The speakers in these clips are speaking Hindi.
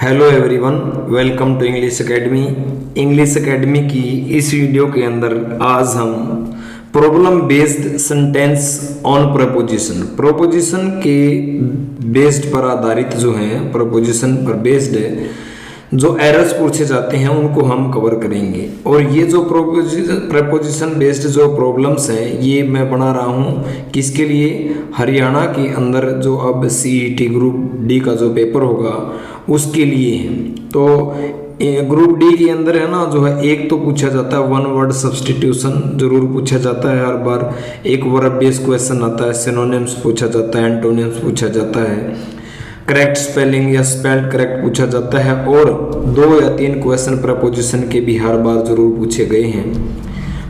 Hello everyone, welcome to English Academy. English Academy की इस वीडियो के अंदर आज हम problem based sentence on preposition के बेस्ड पर आधारित जो हैं, प्रोपोजिशन पर बेस्ड जो एरर्स पूछे जाते हैं उनको हम कवर करेंगे। और ये जो प्रपोजिशन बेस्ड जो प्रॉब्लम्स हैं ये मैं बना रहा हूँ किसके लिए, हरियाणा के अंदर जो अब CET ग्रुप डी का जो पेपर होगा उसके लिए है। तो ग्रुप डी के अंदर है ना, जो है एक तो पूछा जाता है वन वर्ड सब्स्टिट्यूशन, जरूर पूछा जाता है हर बार। एक वर्ब बेस्ड क्वेश्चन आता है, सिनोनिम्स पूछा जाता है, एंटोनिम्स पूछा जाता है, करेक्ट स्पेलिंग या स्पेल्ड करेक्ट पूछा जाता है, और 2 या 3 क्वेश्चन प्रपोजिशन के भी हर बार जरूर पूछे गए हैं।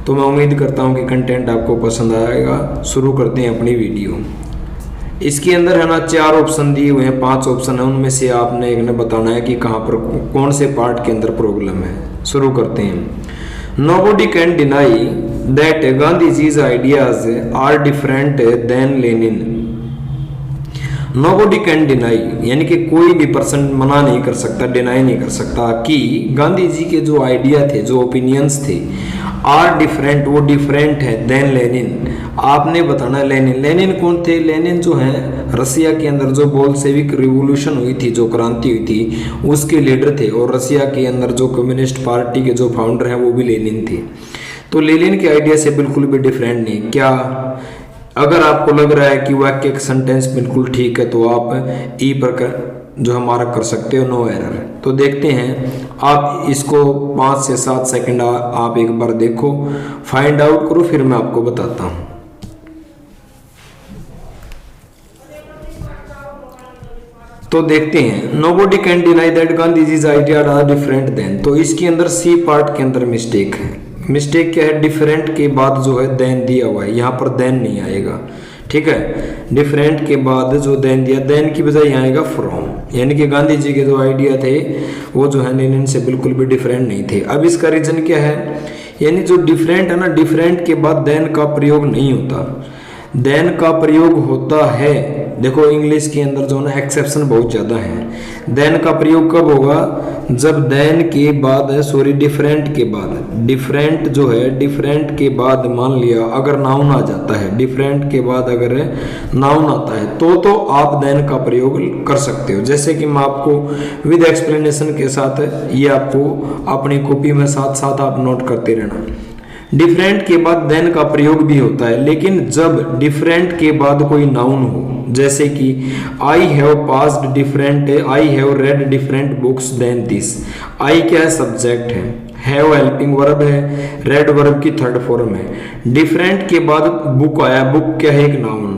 तो मैं उम्मीद करता हूँ कि कंटेंट आपको पसंद आएगा। शुरू करते हैं अपनी वीडियो। इसके अंदर है ना 4 ऑप्शन दिए हुए हैं, 5 ऑप्शन है, उनमें से आपने एक ने बताना है कि कहाँ पर कौन से पार्ट के अंदर प्रॉब्लम है। शुरू करते हैं। Nobody can deny that Gandhiji's ideas are different than Lenin. Nobody can deny यानी कि कोई भी पर्सन मना नहीं कर सकता, डिनाई नहीं कर सकता कि गांधी जी के जो आइडिया थे, जो ओपिनियंस थे, आर डिफरेंट, वो डिफरेंट है देन लेनिन। आपने बताना लेनिन कौन थे। लेनिन जो है रसिया के अंदर जो बोल्शेविक रिवॉल्यूशन हुई थी, जो क्रांति हुई थी, उसके लीडर थे। और रसिया के अंदर जो कम्युनिस्ट पार्टी के जो फाउंडर हैं वो भी लेनिन थे। तो लेनिन के आइडिया से बिल्कुल भी डिफरेंट नहीं। क्या अगर आपको लग रहा है कि वाक्य का सेंटेंस बिल्कुल ठीक है तो आप ई पर जो है मार्क कर सकते हो, नो एरर। तो देखते हैं, आप इसको 5 से 7 सेकंड आप एक बार देखो, फाइंड आउट करो, फिर मैं आपको बताता हूँ। तो देखते हैं, nobody can deny that Gandhiji's idea are different than. तो इसके अंदर सी पार्ट के अंदर मिस्टेक है। मिस्टेक क्या है, डिफरेंट के बाद जो है देन दिया हुआ है, यहाँ पर देन नहीं आएगा। ठीक है, डिफरेंट के बाद जो देन दिया, देन की बजाय यहाँ आएगा फ्रॉम। यानी कि गांधी जी के जो आइडिया थे वो जो है लेनिन से बिल्कुल भी डिफरेंट नहीं थे। अब इसका रीजन क्या है, यानी जो डिफरेंट है ना, डिफरेंट के बाद देन का प्रयोग नहीं होता, देन का प्रयोग होता है। देखो इंग्लिश के अंदर जो ना एक्सेप्शन बहुत ज़्यादा है। देन का प्रयोग कब होगा, जब देन के बाद, सॉरी डिफरेंट के बाद, डिफरेंट जो है डिफरेंट के बाद मान लिया अगर नाउन आ जाता है, डिफरेंट के बाद अगर नाउन आता है तो आप देन का प्रयोग कर सकते हो। जैसे कि मैं आपको विद एक्सप्लेनेशन के साथ, ये आपको अपनी कॉपी में साथ साथ आप नोट करते रहना। डिफरेंट के बाद देन का प्रयोग भी होता है, लेकिन जब डिफरेंट के बाद कोई नाउन हो, जैसे कि I have passed different, I have read different books than this. I क्या है, सब्जेक्ट है, हैव हेल्पिंग वर्ब है, रेड वर्ब की थर्ड फॉर्म है। डिफरेंट के बाद बुक आया, बुक क्या है, एक नाउन।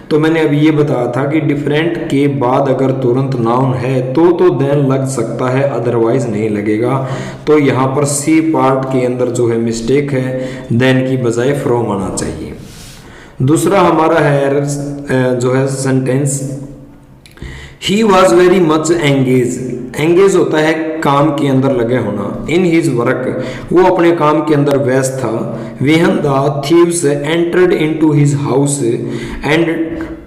तो मैंने अभी ये बताया था कि डिफरेंट के बाद अगर तुरंत नाउन है तो देन लग सकता है, अदरवाइज नहीं लगेगा। तो यहाँ पर सी पार्ट के अंदर जो है मिस्टेक है, देन की बजाय फ्रॉम आना चाहिए। दूसरा हमारा है जो है sentence, he was very much engage. Engage होता है काम के अंदर लगे होना। इन हिज वर्क, वो अपने काम के अंदर व्यस्त था। When the thieves entered into his house and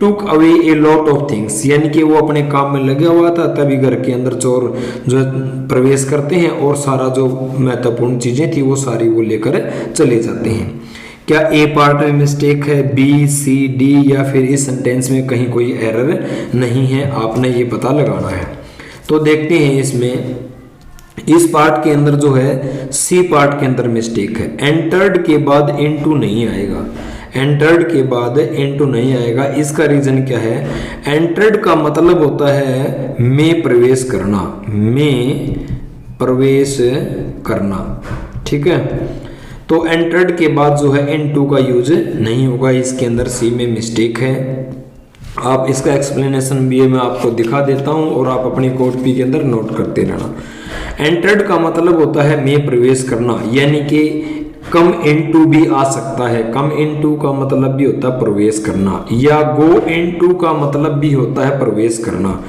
took away a lot of things, यानी कि वो अपने काम में लगा हुआ था, तभी घर के अंदर चोर जो प्रवेश करते हैं और सारा जो महत्वपूर्ण चीजें थी वो सारी वो लेकर चले जाते हैं। क्या ए पार्ट में मिस्टेक है, बी सी डी, या फिर इस सेंटेंस में कहीं कोई एरर नहीं है, आपने ये पता लगाना है। तो देखते हैं इसमें, इस पार्ट के अंदर जो है सी पार्ट के अंदर मिस्टेक है। एंटर्ड के बाद इनटू नहीं आएगा, एंटर्ड के बाद इनटू नहीं आएगा। इसका रीजन क्या है, एंटर्ड का मतलब होता है में प्रवेश करना, में प्रवेश करना। ठीक है, तो एंटर्ड के बाद जो है इनटू का यूज नहीं होगा, इसके अंदर सी में मिस्टेक है। आप इसका एक्सप्लेनेशन भी मैं आपको दिखा देता हूं और आप अपनी कॉपी के अंदर नोट करते रहना। एंटर्ड का मतलब होता है में प्रवेश करना, यानी कि कम इनटू भी आ सकता है। कम इनटू का मतलब भी होता है प्रवेश करना, या गो इनटू का मतलब भी होता है प्रवेश करना।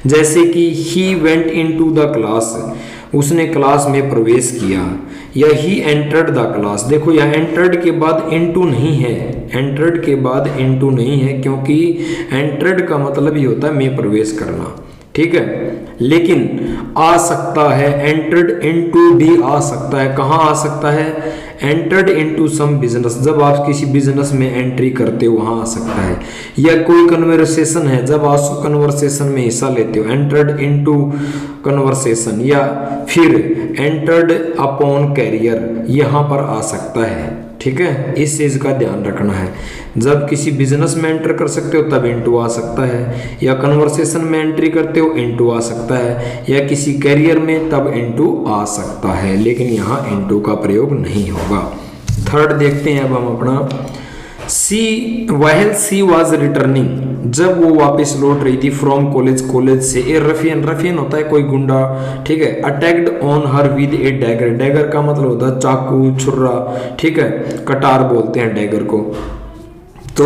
जैसे कि he went into the class, उसने क्लास में प्रवेश किया, या ही एंटर्ड द क्लास। देखो यहाँ एंटर्ड के बाद इनटू नहीं है, एंटर्ड के बाद इनटू नहीं है, क्योंकि एंटर्ड का मतलब ही होता है में प्रवेश करना। ठीक है। लेकिन आ सकता है, एंटर्ड इनटू भी आ सकता है। कहाँ आ सकता है? एंटर्ड इनटू सम बिजनेस, जब आप किसी बिजनेस में एंट्री करते हो वहां आ सकता है। या कोई कन्वर्सेशन है, जब आप कन्वर्सेशन में हिस्सा लेते हो, एंटर्ड इनटू कन्वर्सेशन। या फिर एंटर्ड अपॉन कैरियर, यहां पर आ सकता है। ठीक है, इस चीज का ध्यान रखना है। जब किसी बिजनेस में एंटर कर सकते हो तब इनटू आ सकता है, या कन्वर्सेशन में एंट्री करते हो इनटू आ सकता है, या किसी कैरियर में तब इनटू आ सकता है, लेकिन यहाँ इनटू का प्रयोग नहीं होगा। थर्ड देखते हैं अब हम अपना। सी वॉज रिटर्निंग, जब वो वापस लौट रही थी फ्रॉम कॉलेज, कॉलेज से। ए रफियन होता है कोई गुंडा, ठीक है। Attacked on her with A dagger, dagger का मतलब होता है चाकू, छुरा, ठीक है, कटार बोलते हैं डैगर को। तो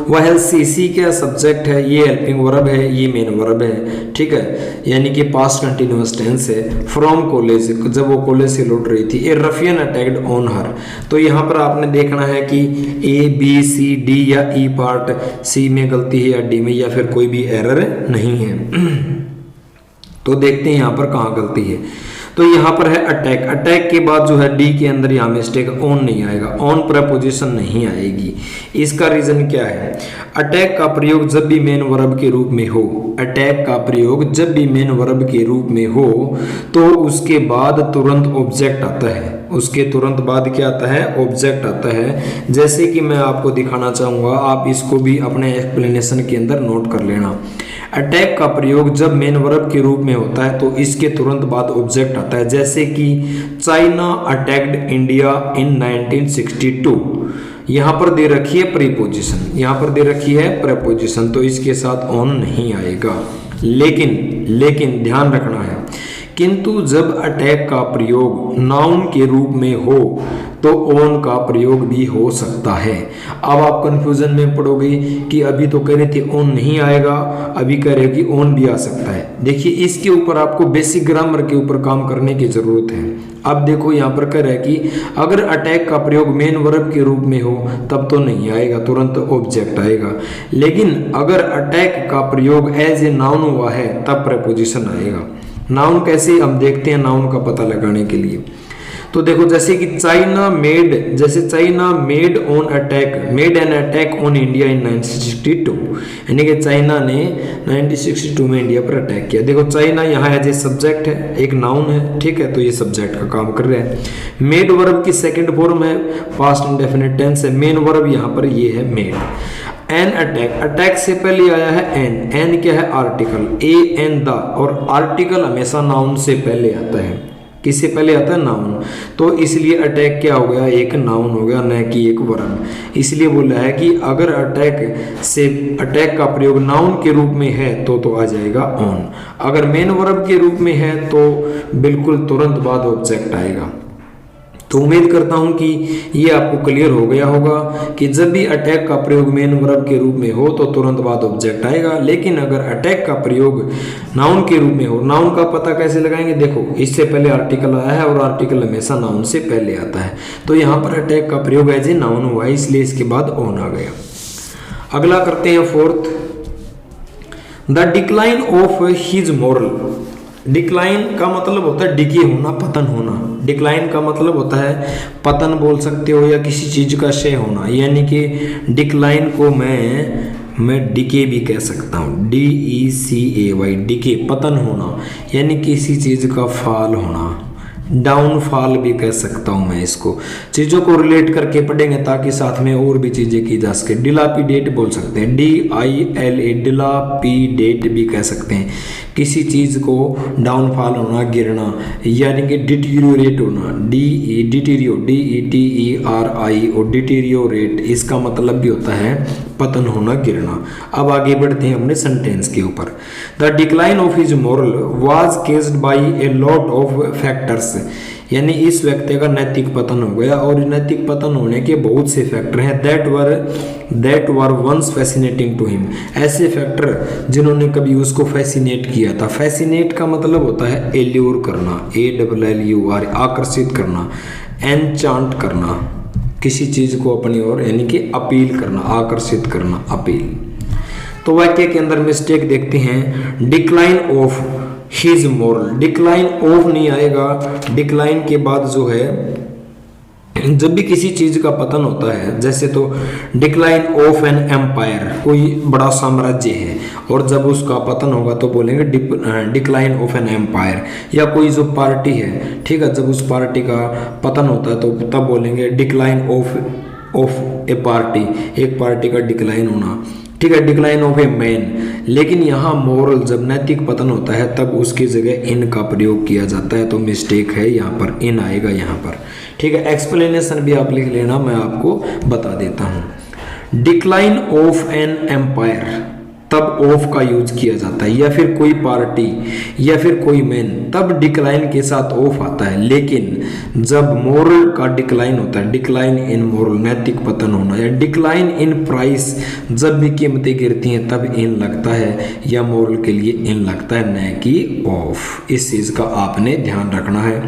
वह सी क्या सब्जेक्ट है, ये हेल्पिंग वर्ब है, ये मेन वर्ब है, ठीक है, यानी कि पास्ट कंटिन्यूअस टेंस है। फ्रॉम कॉलेज, जब वो कॉलेज से लौट रही थी। ए रफियन अटैक्ड ऑन हर, तो यहाँ पर आपने देखना है कि ए बी सी डी या ई पार्ट, सी में गलती है या डी में, या फिर कोई भी एरर नहीं है। तो देखते हैं यहाँ पर कहाँ गलती है। तो यहाँ पर है अटैक, अटैक के बाद जो है डी के अंदर यहाँ मिस्टेक, ऑन नहीं आएगा, ऑन प्रपोजिशन नहीं आएगी। इसका रीजन क्या है? अटैक का प्रयोग जब भी मेन वर्ब के रूप में हो, अटैक का प्रयोग जब भी मेन वर्ब के रूप में हो तो उसके बाद तुरंत ऑब्जेक्ट आता है। उसके तुरंत बाद क्या आता है? ऑब्जेक्ट आता है। जैसे कि मैं आपको दिखाना चाहूंगा, आप इसको भी अपने एक्सप्लेनेशन के अंदर नोट कर लेना। अटैक का प्रयोग जब मेन वर्ब के रूप में होता है तो इसके तुरंत बाद ऑब्जेक्ट आता है। जैसे कि चाइना अटैक्ड इंडिया इन 1962, यहाँ पर दे रखी है प्रीपोजिशन, यहाँ पर दे रखी है प्रीपोजिशन, तो इसके साथ ऑन नहीं आएगा। लेकिन ध्यान रखना है, किंतु जब अटैक का प्रयोग नाउन के रूप में हो तो ऑन का प्रयोग भी हो सकता है। अब आप कंफ्यूजन में पड़ोगे कि अभी तो कह रहे थे ऑन नहीं आएगा, अभी कह रहे कि ऑन भी आ सकता है। देखिए, इसके ऊपर आपको बेसिक ग्रामर के ऊपर काम करने की जरूरत है। अब देखो यहाँ पर कह रहा है कि अगर अटैक का प्रयोग मेन वर्ब के रूप में हो तब तो नहीं आएगा, तुरंत ऑब्जेक्ट आएगा। लेकिन अगर अटैक का प्रयोग एज ए नाउन हुआ है तब प्रपोजिशन आएगा। नाउन कैसे, हम देखते हैं नाउन का पता लगाने के लिए। तो देखो, जैसे कि चाइना मेड, जैसे China made on attack, made an attack on India in 1962, यानी कि चाइना ने 1962 में इंडिया पर अटैक किया। देखो, चाइना यहाँ एज ए सब्जेक्ट है, एक नाउन है, ठीक है, तो ये सब्जेक्ट का काम कर रहा है। मेड वर्ब की सेकंड फॉर्म है, पास्ट इंडेफिनिट टेंस है। मेन वर्ब यहाँ पर ये है मेड। एन अटैक, अटैक से पहले आया है एन, एन क्या है? आर्टिकल, ए एन द, और आर्टिकल हमेशा नाउन से पहले आता है। किससे पहले आता है? नाउन। तो इसलिए अटैक क्या हो गया? एक नाउन हो गया, न कि एक वर्ब। इसलिए बोला है कि अगर अटैक का प्रयोग नाउन के रूप में है तो आ जाएगा ऑन। अगर मेन वर्ब के रूप में है तो बिल्कुल तुरंत बाद ऑब्जेक्ट आएगा। तो उम्मीद करता हूं कि ये आपको क्लियर हो गया होगा कि जब भी अटैक का प्रयोग मेन वर्ब के रूप में हो तो तुरंत बाद ऑब्जेक्ट आएगा। लेकिन अगर अटैक का प्रयोग नाउन के रूप में हो, नाउन का पता कैसे लगाएंगे? देखो, इससे पहले आर्टिकल आया है और आर्टिकल हमेशा नाउन से पहले आता है। तो यहाँ पर अटैक का प्रयोग एज ए नाउन हुआ है, इसलिए इसके बाद ऑन आ गया। अगला करते हैं fourth, the decline of his moral. Decline का मतलब होता है डिके होना, पतन होना। डिक्लाइन का मतलब होता है पतन बोल सकते हो, या किसी चीज का क्षय होना। यानी कि डिक्लाइन को मैं डिके भी कह सकता हूँ, DECAY, डिके, पतन होना, यानी किसी चीज का फॉल होना। डाउनफॉल भी कह सकता हूं मैं इसको। चीजों को रिलेट करके पढ़ेंगे ताकि साथ में और भी चीजें की जा सके। डिलापिडेट बोल सकते हैं, DILA, डिलापिडेट भी कह सकते हैं। किसी चीज को डाउनफॉल होना, गिरना, यानी कि डिटीरियोरेट होना, DETERI और डिटीरियोरेट, इसका मतलब भी होता है पतन होना, गिरना। अब आगे बढ़ते हैं अपने सेंटेंस के ऊपर। The decline of his moral was caged by a lot of factors, यानी इस व्यक्ति का नैतिक पतन हो गया, और नैतिक पतन होने के बहुत से फैक्टर हैं। That were once fascinating to him, ऐसे फैक्टर जिन्होंने कभी उसको फैसिनेट किया था। फैसिनेट का मतलब होता है एल्यूर करना, ALLUR, आकर्षित करना, एनचांट करना, किसी चीज को अपनी ओर, यानी कि अपील करना, आकर्षित करना, अपील। तो वाक्य के अंदर मिस्टेक देखते हैं, decline of his moral. Decline of नहीं आएगा, डिक्लाइन के बाद जो है जब भी किसी चीज का पतन होता है, जैसे तो डिक्लाइन ऑफ एन एम्पायर, कोई बड़ा साम्राज्य है और जब उसका पतन होगा तो बोलेंगे डिक्लाइन ऑफ एन एम्पायर। या कोई जो पार्टी है, ठीक है, जब उस पार्टी का पतन होता है तो तब बोलेंगे डिक्लाइन ऑफ ए पार्टी, एक पार्टी का डिक्लाइन होना, ठीक है, डिक्लाइन ऑफ ए मैन। लेकिन यहाँ मोरल जब नैतिक पतन होता है तब उसकी जगह इन का प्रयोग किया जाता है, तो मिस्टेक है, यहाँ पर इन आएगा यहाँ पर, ठीक है। एक्सप्लेनेशन भी आप लिख लेना, मैं आपको बता देता हूँ। डिक्लाइन ऑफ एन एम्पायर, तब ऑफ का यूज किया जाता है, या फिर कोई पार्टी या फिर कोई मैन, तब डिक्लाइन के साथ ऑफ आता है। लेकिन जब मोरल का डिक्लाइन होता है, डिक्लाइन इन मोरल, नैतिक पतन होना, या डिक्लाइन इन प्राइस, जब भी कीमतें गिरती हैं तब इन लगता है, या मोरल के लिए इन लगता है, न कि ऑफ। इस चीज का आपने ध्यान रखना है।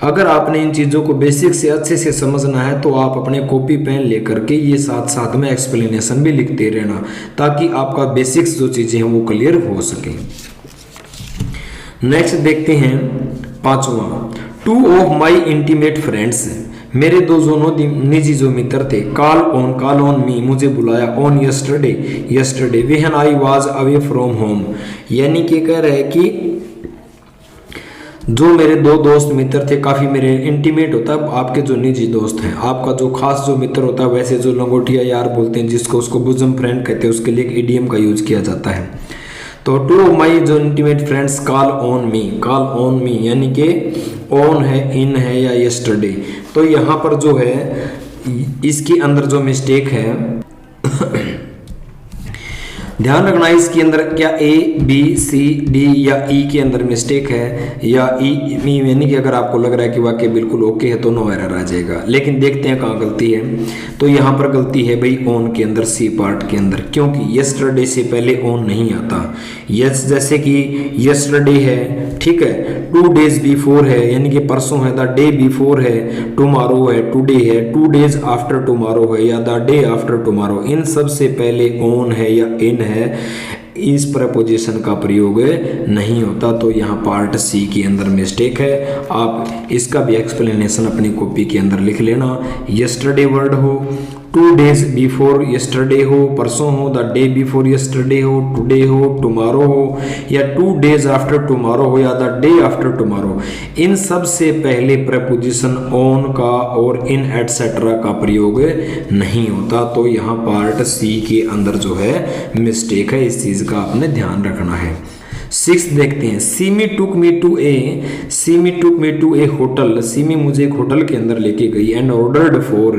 अगर आपने इन चीज़ों को बेसिक से अच्छे से समझना है तो आप अपने कॉपी पेन लेकर के ये साथ साथ में एक्सप्लेनेशन भी लिखते रहना, ताकि आपका बेसिक्स जो चीज़ें हैं वो क्लियर हो सके। नेक्स्ट देखते हैं पांचवा, two of my intimate friends, मेरे दो दोनों निजी जो मित्र थे, कॉल ऑन मी, मुझे बुलाया, on yesterday when I was away from home. यानी कि कह रहे हैं कि जो मेरे दो दोस्त मित्र थे, काफ़ी मेरे इंटीमेट होता है, आपके जो निजी दोस्त हैं, आपका जो खास जो मित्र होता है, वैसे जो लंगोटिया यार बोलते हैं जिसको, उसको बुजम फ्रेंड कहते हैं, उसके लिए एक इडियम का यूज किया जाता है। तो टू ऑफ माई जो intimate friends call on me, यानी कि ऑन है, इन है या यस्टरडे। तो यहाँ पर जो है इसके अंदर जो मिस्टेक है ध्यान रखना, इसके अंदर क्या ए बी सी डी या ई के अंदर मिस्टेक है, या ई यानी कि अगर आपको लग रहा है कि वाक्य बिल्कुल ओके है तो नो एरर आ जाएगा। लेकिन देखते हैं कहाँ गलती है। तो यहाँ पर गलती है भाई ऑन के अंदर, सी पार्ट के अंदर, क्योंकि यस्टरडे से पहले ऑन नहीं आता। यस, जैसे कि यस्टरडे है, ठीक है, 2 days बिफोर है, यानी कि परसों है, द डे बिफोर है, टुमारो है, टुडे है, 2 days आफ्टर टुमारो है, या द डे आफ्टर टुमारो। इन सब से पहले ऑन है या इन है, इस प्रपोजिशन का प्रयोग नहीं होता। तो यहाँ पार्ट सी के अंदर मिस्टेक है। आप इसका भी एक्सप्लेनेशन अपनी कॉपी के अंदर लिख लेना। यस्टरडे वर्ड हो, 2 days बिफोर यस्टरडे हो, परसों हो, द डे बिफोर यस्टरडे हो, टुडे हो, टुमारो हो, या 2 days आफ्टर टुमारो हो, या द डे आफ्टर टुमारो। इन सब से पहले प्रपोजिशन ऑन का और इन एटसेट्रा का प्रयोग नहीं होता। तो यहाँ पार्ट सी के अंदर जो है मिस्टेक है, इस चीज का आपने ध्यान रखना है। 6 देखते हैं, Seemi took me to a hotel, Seemi मुझे एक होटल के अंदर लेके गई, and ordered for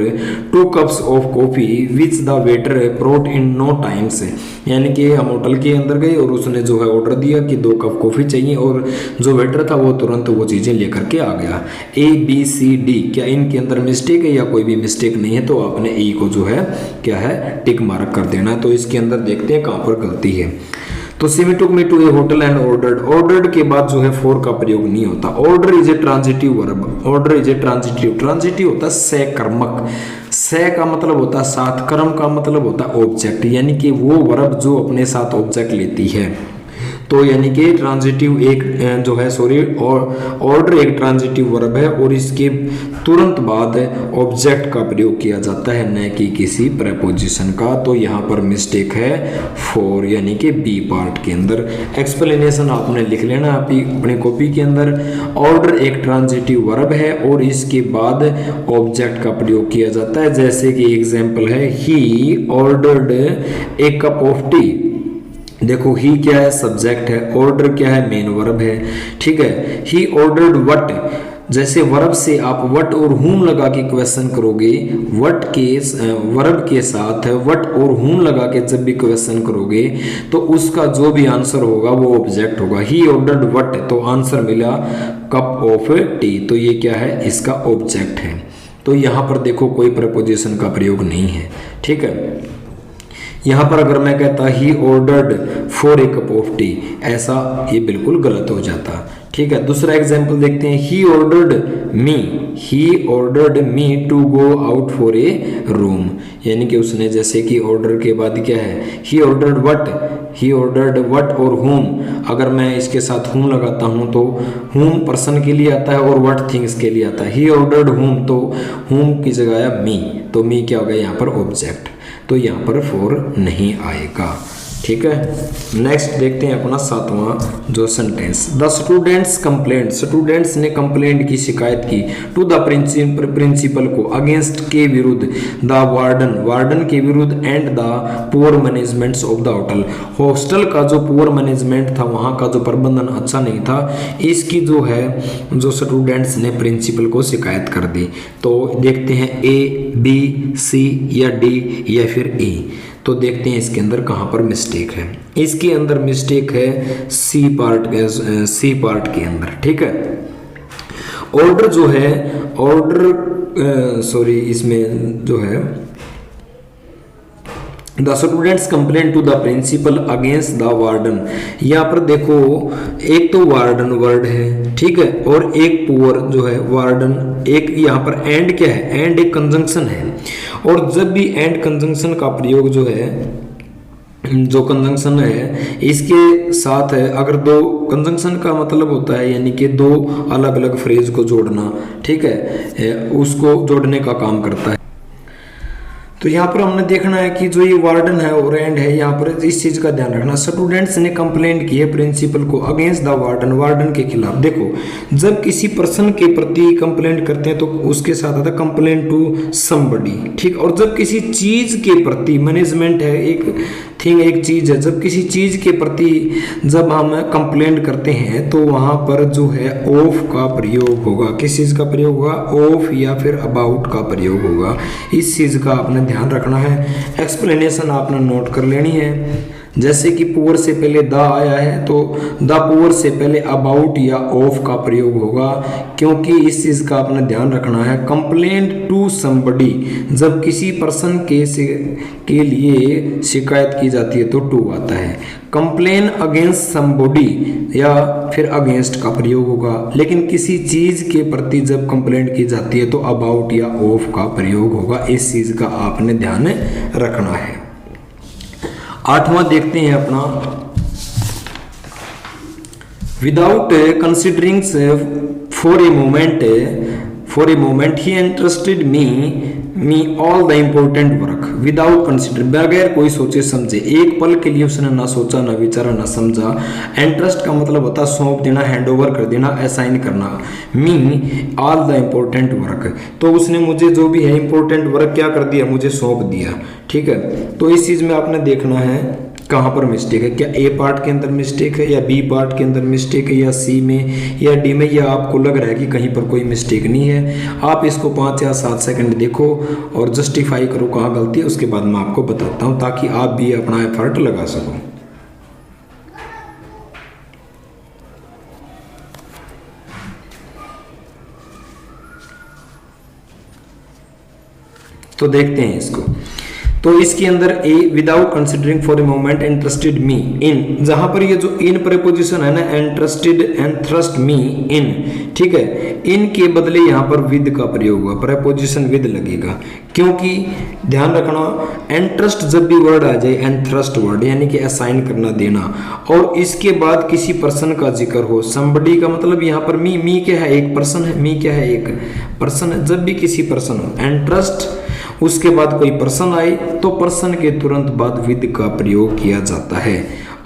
2 cups of coffee which the waiter brought in no times. यानी कि हम होटल के अंदर गए और उसने जो है ऑर्डर दिया कि 2 कप कॉफी चाहिए, और जो वेटर था वो तुरंत वो चीज़ें लेकर के आ गया। ए बी सी डी, क्या इनके अंदर मिस्टेक है या कोई भी मिस्टेक नहीं है? तो आपने ई को जो है क्या है टिक मार्क कर देना है। तो इसके अंदर देखते हैं कहाँ पर गलती है। तो Seemi took me to a hotel and ordered के बाद जो है फॉर का प्रयोग नहीं होता। Order is a transitive verb, order is a transitive होता है सहकर्मक। सह का मतलब होता है साथ, कर्म का मतलब होता है ऑब्जेक्ट, यानी कि वो वर्ब जो अपने साथ ऑब्जेक्ट लेती है। तो यानी कि ट्रांजिटिव एक जो है ऑर्डर एक ट्रांजिटिव वर्ब है और इसके तुरंत बाद ऑब्जेक्ट का प्रयोग किया जाता है, न कि किसी प्रेपोजिशन का। तो यहाँ पर मिस्टेक है फॉर, यानी कि बी पार्ट के अंदर। एक्सप्लेनेशन आपने लिख लेना अपनी कॉपी के अंदर। ऑर्डर एक ट्रांजिटिव वर्ब है और इसके बाद ऑब्जेक्ट का प्रयोग किया जाता है। जैसे कि एग्जाम्पल है, he ordered A cup of T. देखो ही क्या है, सब्जेक्ट है, ऑर्डर क्या है, मेन वर्ब है, ठीक है। ही ऑर्डर्ड व्हाट, जैसे वर्ब से आप व्हाट और हुम लगा के क्वेश्चन करोगे, व्हाट के वर्ब के साथ व्हाट और हुम लगा के जब भी क्वेश्चन करोगे तो उसका जो भी आंसर होगा वो ऑब्जेक्ट होगा। ही ऑर्डर्ड व्हाट, तो आंसर मिला कप ऑफ टी, तो ये क्या है, इसका ऑब्जेक्ट है। तो यहाँ पर देखो कोई प्रपोजिशन का प्रयोग नहीं है, ठीक है। यहाँ पर अगर मैं कहता he ordered for a cup of T, ऐसा ये बिल्कुल गलत हो जाता, ठीक है। दूसरा एग्जाम्पल देखते हैं, he ordered me to go out for a room, यानी कि उसने जैसे कि ऑर्डर के बाद क्या है, he ordered what, he ordered what और whom, अगर मैं इसके साथ whom लगाता हूँ तो whom पर्सन के लिए आता है और what थिंग्स के लिए आता है। ही ऑर्डर्ड whom, तो whom की जगह आया मी, तो मी क्या हो गया यहाँ पर ऑब्जेक्ट, तो यहाँ पर for नहीं आएगा। ठीक है, नेक्स्ट देखते हैं अपना 7वां जो sentence. The students complaint, students ने कंप्लेंट की, शिकायत की, टू द प्रिंसिपल को, अगेंस्ट के विरुद्ध, द वार्डन, वार्डन के विरुद्ध, and the poor managements of the hotel, hostel का जो पुअर मैनेजमेंट था, वहाँ का जो प्रबंधन अच्छा नहीं था, इसकी जो है जो स्टूडेंट्स ने प्रिंसिपल को शिकायत कर दी। तो देखते हैं ए, बी, सी या डी या फिर ई। तो देखते हैं इसके अंदर कहाँ पर मिस्टेक है। इसके अंदर मिस्टेक है सी पार्ट के अंदर। ठीक है, ऑर्डर जो है, ऑर्डर सॉरी इसमें जो है the students complain to the principal against the warden. यहाँ पर देखो एक तो वार्डन वर्ड है, ठीक है, और एक पुअर जो है वार्डन, एक यहाँ पर एंड क्या है, एंड एक कंजंक्शन है। और जब भी एंड कंजंक्शन का प्रयोग जो है, जो कंजंक्शन है इसके साथ है, अगर दो कंजंक्शन का मतलब होता है यानी कि दो अलग अलग फ्रेज को जोड़ना, ठीक है, उसको जोड़ने का काम करता है। तो यहाँ पर हमने देखना है कि जो ये वार्डन है और एंड है, यहाँ पर इस चीज का ध्यान रखना। स्टूडेंट्स ने कंप्लेंट की है प्रिंसिपल को अगेंस्ट द वार्डन, वार्डन के खिलाफ। देखो जब किसी पर्सन के प्रति कंप्लेंट करते हैं तो उसके साथ आता है कंप्लेंट टू समबडी, ठीक। और जब किसी चीज के प्रति, मैनेजमेंट है एक थिंग, एक चीज है, जब किसी चीज के प्रति जब हम कंप्लेंट करते हैं तो वहां पर जो है ऑफ का प्रयोग होगा। किस चीज का प्रयोग होगा, ऑफ या फिर अबाउट का प्रयोग होगा। इस चीज का आपने ध्यान रखना है। एक्सप्लेनेशन आपने नोट कर लेनी है। जैसे कि पुअर से पहले द आया है तो द पुअर से पहले अबाउट या ऑफ का प्रयोग होगा, क्योंकि इस चीज का आपने ध्यान रखना है। कंप्लेंट टू समबडी, जब किसी पर्सन के लिए शिकायत की जाती है तो टू आता है। कंप्लेन अगेंस्ट समबडी या फिर अगेंस्ट का प्रयोग होगा, लेकिन किसी चीज के प्रति जब कंप्लेंट की जाती है तो अबाउट या ऑफ का प्रयोग होगा। इस चीज का आपने ध्यान रखना है। 8वां देखते हैं अपना, without considering for a moment he interested me all the important work without consider, बगैर कोई सोचे समझे, एक पल के लिए उसने ना सोचा ना विचारा ना समझा। इंटरेस्ट का मतलब होता है सौंप देना, हैंड ओवर कर देना, असाइन करना। मी ऑल द इम्पोर्टेंट वर्क, तो उसने मुझे जो भी है इम्पोर्टेंट वर्क क्या कर दिया, मुझे सौंप दिया, ठीक है। तो इस चीज में आपने देखना है कहाँ पर मिस्टेक है, क्या ए पार्ट के अंदर मिस्टेक है या बी पार्ट के अंदर मिस्टेक है या सी में या डी में, या आपको लग रहा है कि कहीं पर कोई मिस्टेक नहीं है। आप इसको 5 या 7 सेकंड देखो और जस्टिफाई करो कहाँ गलती है, उसके बाद मैं आपको बताता हूँ ताकि आप भी अपना एफर्ट लगा सको। तो देखते हैं इसको। तो इसके अंदर a without considering for a moment interested me in, जहां पर ये जो इन प्रीपोजिशन है ना, इंटरेस्टेड इंटरेस्ट मी इन, ठीक है, इन के बदले यहां पर विद का प्रयोग हुआ, प्रीपोजिशन विद लगेगा, क्योंकि ध्यान रखना इंटरेस्ट जब भी वर्ड आ जाए, इंटरेस्ट वर्ड यानी कि असाइन करना देना, और इसके बाद किसी पर्सन का जिक्र हो, समबडी का मतलब यहां पर मी क्या है, एक पर्सन है, मी क्या है, एक पर्सन है। जब भी किसी पर्सन हो, इंटरेस्ट उसके बाद कोई पर्सन आए तो पर्सन के तुरंत बाद विद का प्रयोग किया जाता है,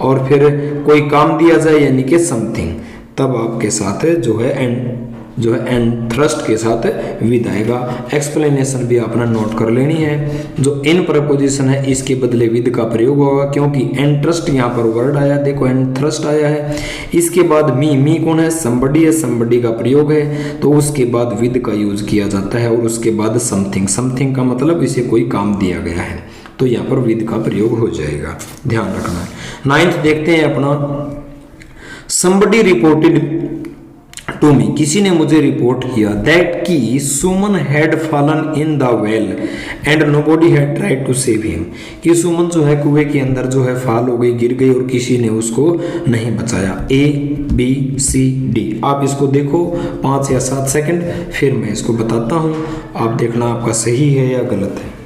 और फिर कोई काम दिया जाए यानी कि समथिंग, तब आपके साथ जो है इंटरेस्ट के साथ विद आएगा। एक्सप्लेनेशन भी आपने नोट कर लेनी है। जो इन प्रपोजिशन है इसके बदले विद का प्रयोग होगा, क्योंकि इंटरेस्ट यहाँ पर वर्ड आया, देखो इंटरेस्ट आया है, इसके बाद मी कौन है, समबडी है, समबडी का प्रयोग है, तो उसके बाद विद का यूज किया जाता है, और उसके बाद समथिंग का मतलब इसे कोई काम दिया गया है, तो यहाँ पर विद का प्रयोग हो जाएगा, ध्यान रखना है। 9th देखते हैं अपना, समबडी रिपोर्टेड टू मी, किसी ने मुझे रिपोर्ट किया दैट कि Suman had fallen in the well and nobody had tried to save him, कि सुमन जो है कुएं के अंदर जो है फाल हो गई, गिर गई, और किसी ने उसको नहीं बचाया। A B C D, आप इसको देखो 5 या 7 सेकंड, फिर मैं इसको बताता हूँ, आप देखना आपका सही है या गलत है।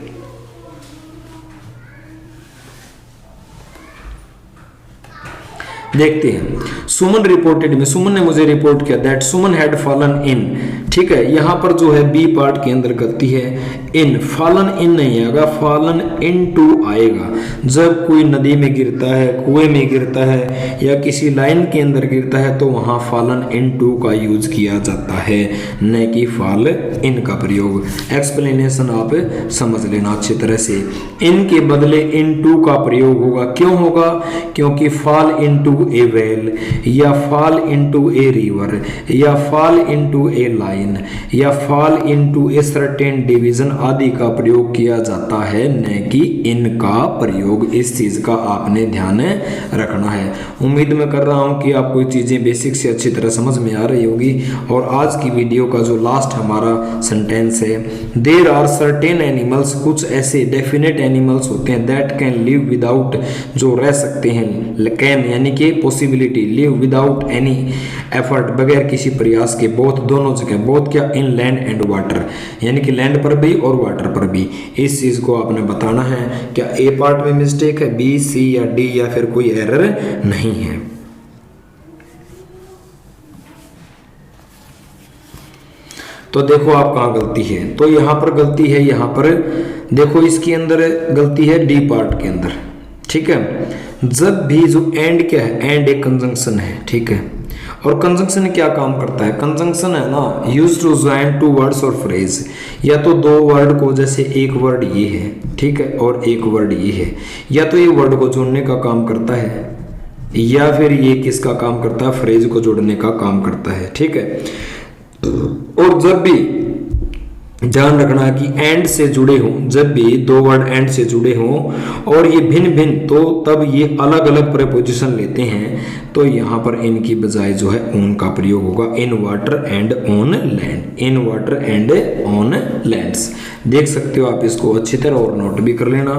देखते हैं। सुमन रिपोर्टेड में, सुमन ने मुझे रिपोर्ट किया दैट सुमन हैड फॉलन इन, ठीक है, यहाँ पर जो है बी पार्ट के अंदर गलती है, इन, फॉलन इन नहीं आएगा, फॉलन इनटू आएगा। जब कोई नदी में गिरता है, कुएं में गिरता है या किसी लाइन के अंदर गिरता है तो वहां फॉलन इनटू का यूज किया जाता है, न कि फॉल इन का प्रयोग। एक्सप्लेनेशन आप समझ लेना अच्छी तरह से। इन के बदले इनटू का प्रयोग होगा, क्यों होगा? क्योंकि फॉल इनटू ए वेल या फॉल इनटू ए रिवर या फॉल इनटू ए लाइन या fall into a certain division आदि का प्रयोग किया जाता है, न कि इन का प्रयोग। इस चीज का आपने ध्यान रखना है। उम्मीद मैं कर रहा हूं कि आपको ये चीजें बेसिक से अच्छी तरह समझ में आ रही होगी। और आज की वीडियो का जो लास्ट हमारा सेंटेंस है, देयर आर सर्टेन एनिमल्स, कुछ ऐसे डेफिनेट एनिमल्स होते हैं दैट कैन लिव विदाउट, जो रह सकते हैं, कैन यानी कि possibility, live without any effort, बगैर किसी प्रयास के, बोथ दोनों जगह, बोथ क्या, इन लैंड एंड वाटर, यानी कि लैंड पर भी और वाटर पर भी। इस चीज को आपने बताना है, क्या ए पार्ट में मिस्टेक है, बी, सी या डी, या फिर कोई एरर नहीं है। तो देखो आप कहाँ गलती है, तो यहां पर गलती है, यहां पर देखो इसके अंदर गलती है डी पार्ट के अंदर, ठीक है। जब भी जो एंड क्या है, एंड एक कंजंक्शन है, ठीक है। और कंजंक्शन क्या काम करता है? कंजंक्शन है ना, use to join two words और फ्रेज, या तो दो वर्ड को, जैसे एक वर्ड ये है, ठीक है, और एक वर्ड ये है, या तो ये वर्ड को जोड़ने का काम करता है, या फिर ये किसका काम करता है, फ्रेज को जोड़ने का काम करता है, ठीक है। और जब भी ध्यान रखना कि एंड से जुड़े हों, जब भी दो वर्ड एंड से जुड़े हों और ये भिन्न भिन्न, तो तब ये अलग अलग प्रीपोजिशन लेते हैं, तो यहाँ पर इनकी बजाय जो है ऑन का प्रयोग होगा, इन water and on land, in water and on lands. देख सकते हो आप इसको अच्छी तरह और नोट भी कर लेना।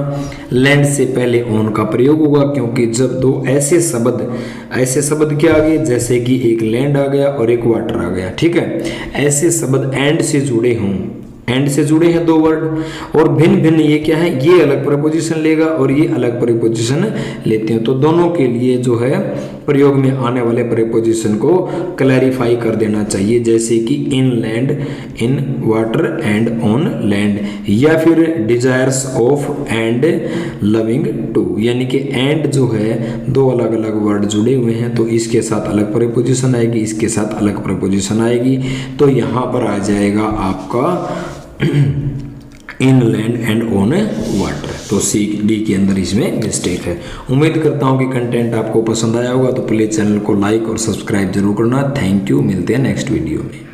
लैंड से पहले ऑन का प्रयोग होगा, क्योंकि जब दो ऐसे शब्द क्या आ गए, जैसे कि एक लैंड आ गया और एक वाटर आ गया, ठीक है, ऐसे शब्द एंड से जुड़े हों, एंड से जुड़े हैं दो वर्ड और भिन्न भिन्न, ये क्या है, ये अलग प्रीपोजिशन लेगा और ये अलग प्रीपोजिशन लेते हैं, तो दोनों के लिए जो है प्रयोग में आने वाले प्रीपोजिशन को क्लैरिफाई कर देना चाहिए, जैसे कि in land, in water and on land, या फिर desires of and loving to, यानी कि एंड जो है दो अलग अलग वर्ड जुड़े हुए हैं, तो इसके साथ अलग प्रीपोजिशन आएगी, इसके साथ अलग प्रीपोजिशन आएगी, तो यहाँ पर आ जाएगा आपका इन लैंड एंड ऑन वाटर। तो सी डी के अंदर इसमें मिस्टेक है। उम्मीद करता हूँ कि कंटेंट आपको पसंद आया होगा, तो प्लीज चैनल को लाइक और सब्सक्राइब जरूर करना। थैंक यू, मिलते हैं नेक्स्ट वीडियो में।